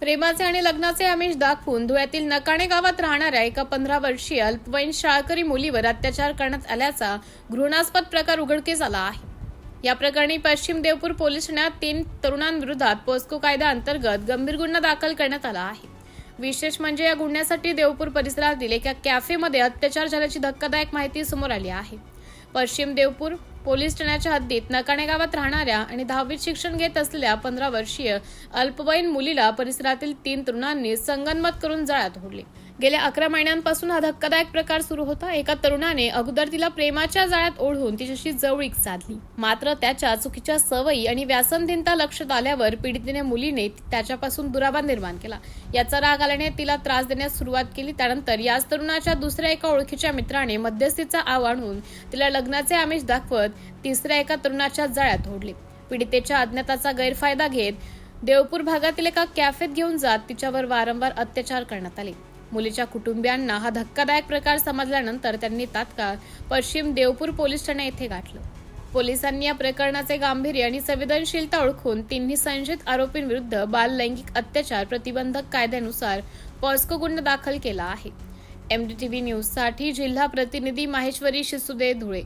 प्रेमाचे आणि लग्नाचे आमिष दाखवून धुळ्यातील नकाणे गावात राहणाऱ्या एका 15 वर्षीय अल्पवयीन शाळकरी मुलीवर अत्याचार करण्यात आल्याचा घृणास्पद प्रकार उघडकीस आला आहे। या प्रकरणी पश्चिम देवपूर पोलीस ठाण्यात 3 तरुणांविरोधात पोस्को कायद्याअंतर्गत गंभीर गुन्हा दाखल करण्यात आला आहे। विशेष म्हणजे या गुन्ह्यासाठी देवपूर परिसरातील एका कॅफेमध्ये अत्याचार झाल्याची धक्कादायक माहिती समोर आली आहे। पश्चिम देवपूर पोलीस ठाण्याच्या हद्दीत नकाणे गावात राहणाऱ्या आणि 10वीत शिक्षण घेत असलेल्या 15 वर्षीय अल्पवयीन मुलीला परिसरातील 3 तरुणांनी संगनमत करून जाळ्यात ओढले। गेल्या 11 महिन्यांपासून हा धक्कादायक प्रकार सुरू होता। एका तरुणाने अगोदर तिला प्रेमाच्या जाळ्यात ओढून तिच्याशी जवळीक साधली, मात्र त्याच्या चुकीच्या सवयी आणि व्यसनहीनता लक्षात आल्यावर पीडितेने मुलीने त्याच्यापासून दुरावा निर्माण केला। याचा राग आल्याने तिला त्रास देण्यास सुरुवात केली। त्यानंतर याच तरुणाच्या दुसऱ्या एका ओळखीच्या मित्राने मध्यस्थीचा आव आणून तिला लग्नाचे आमिष दाखवत तिसऱ्या एका तरुणाच्या जाळ्यात ओढले। पीडितेच्या अज्ञाताचा गैरफायदा घेत देवपूर भागातील एका कॅफेत घेऊन जात तिच्यावर वारंवार अत्याचार करण्यात आले। मुलीच्या कुटुंबियांना हा धक्कादायक प्रकार समजल्यानंतर त्यांनी तात्काळ पश्चिम देवपूर पोलीस ठाणे येथे गाठलं। पोलिसांनी या प्रकरणाचे गांभीर्य आणि संवेदनशीलता ओळखून तिन्ही संशयित आरोपींविरुद्ध बाल लैंगिक अत्याचार प्रतिबंधक कायद्यानुसार पॉस्को गुन्हा दाखल केला आहे। MDTV न्यूज साठी जिल्हा प्रतिनिधी माहेश्वरी शिसुदे, धुळे।